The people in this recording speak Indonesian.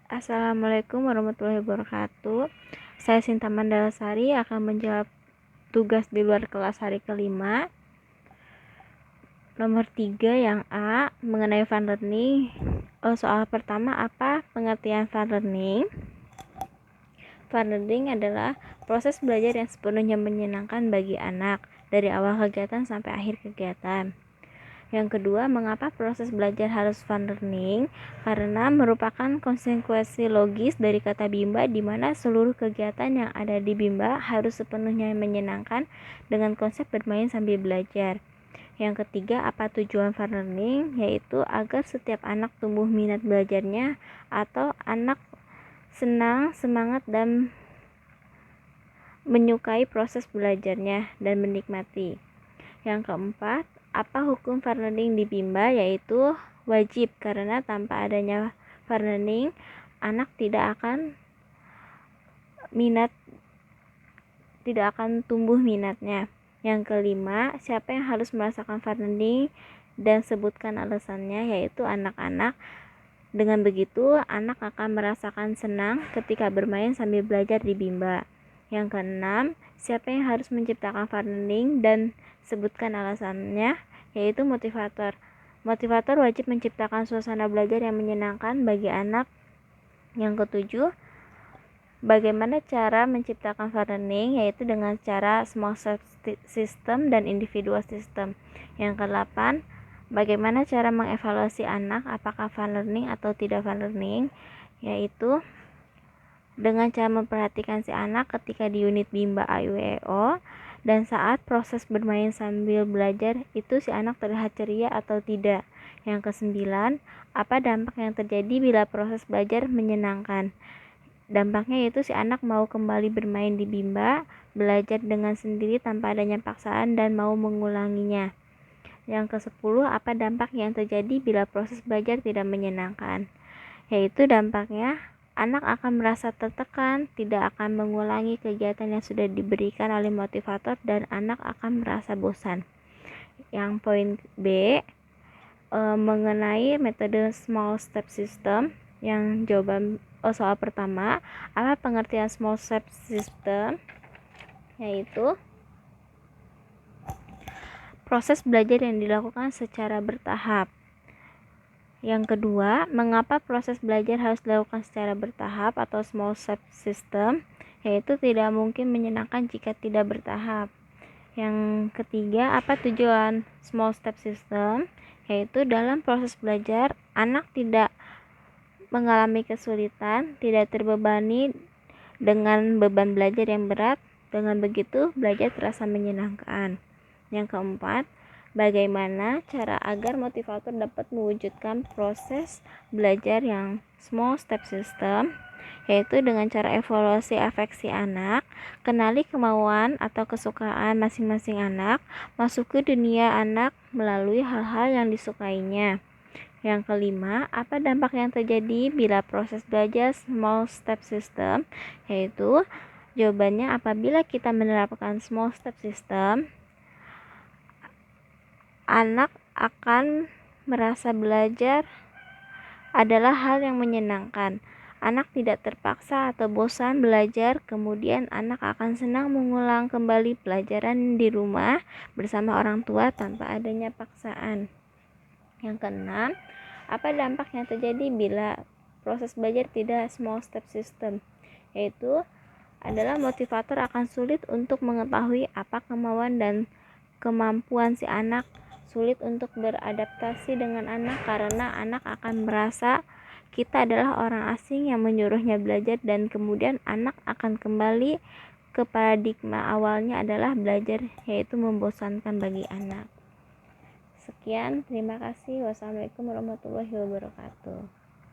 Assalamualaikum warahmatullahi wabarakatuh. Saya Sinta Mandalasari akan menjawab tugas di luar kelas hari kelima. Nomor 3 yang A, mengenai fun learning. Soal pertama, apa pengertian fun learning? Fun learning adalah proses belajar yang sepenuhnya menyenangkan bagi anak dari awal kegiatan sampai akhir kegiatan. Yang kedua, mengapa proses belajar harus fun learning? Karena merupakan konsekuensi logis dari kata Bimba, di mana seluruh kegiatan yang ada di Bimba harus sepenuhnya menyenangkan dengan konsep bermain sambil belajar. Yang ketiga, apa tujuan fun learning? Yaitu agar setiap anak tumbuh minat belajarnya atau anak senang, semangat, dan menyukai proses belajarnya dan menikmati. Yang keempat, apa hukum fun learning di Bimba? Yaitu wajib, karena tanpa adanya fun learning anak tidak akan tumbuh minatnya. Yang kelima, siapa yang harus merasakan fun learning dan sebutkan alasannya? Yaitu anak-anak. Dengan begitu anak akan merasakan senang ketika bermain sambil belajar di Bimba. Yang keenam, siapa yang harus menciptakan fun learning dan sebutkan alasannya? Yaitu motivator. Motivator wajib menciptakan suasana belajar yang menyenangkan bagi anak. Yang ketujuh, bagaimana cara menciptakan fun learning? Yaitu dengan cara small step system dan individual system. Yang kedelapan, bagaimana cara mengevaluasi anak apakah fun learning atau tidak fun learning? Yaitu dengan cara memperhatikan si anak ketika di unit Bimba AIWEO, dan saat proses bermain sambil belajar itu si anak terlihat ceria atau tidak. Yang kesembilan, apa dampak yang terjadi bila proses belajar menyenangkan? Dampaknya yaitu si anak mau kembali bermain di Bimba, belajar dengan sendiri tanpa adanya paksaan, dan mau mengulanginya. Yang ke-10, apa dampak yang terjadi bila proses belajar tidak menyenangkan? Yaitu dampaknya anak akan merasa tertekan, tidak akan mengulangi kegiatan yang sudah diberikan oleh motivator, dan anak akan merasa bosan. Yang poin B, mengenai metode small step system. Yang jawaban soal pertama, apa pengertian small step system? Yaitu proses belajar yang dilakukan secara bertahap. Yang kedua, mengapa proses belajar harus dilakukan secara bertahap atau small step system? Yaitu tidak mungkin menyenangkan jika tidak bertahap. Yang ketiga, apa tujuan small step system? Yaitu dalam proses belajar, anak tidak mengalami kesulitan, tidak terbebani dengan beban belajar yang berat. Dengan begitu, belajar terasa menyenangkan. Yang keempat, bagaimana cara agar motivator dapat mewujudkan proses belajar yang small step system? Yaitu dengan cara evaluasi afeksi anak, kenali kemauan atau kesukaan masing-masing anak, masuk ke dunia anak melalui hal-hal yang disukainya. Yang kelima, apa dampak yang terjadi bila proses belajar small step system? Yaitu jawabannya, apabila kita menerapkan small step system, anak akan merasa belajar adalah hal yang menyenangkan. Anak tidak terpaksa atau bosan belajar, kemudian anak akan senang mengulang kembali pelajaran di rumah bersama orang tua tanpa adanya paksaan. Yang keenam, apa dampak yang terjadi bila proses belajar tidak small step system? Yaitu adalah motivator akan sulit untuk mengetahui apa kemauan dan kemampuan si anak, sulit untuk beradaptasi dengan anak karena anak akan merasa kita adalah orang asing yang menyuruhnya belajar, dan kemudian anak akan kembali ke paradigma awalnya adalah belajar, yaitu membosankan bagi anak. Sekian, terima kasih. Wassalamualaikum warahmatullahi wabarakatuh.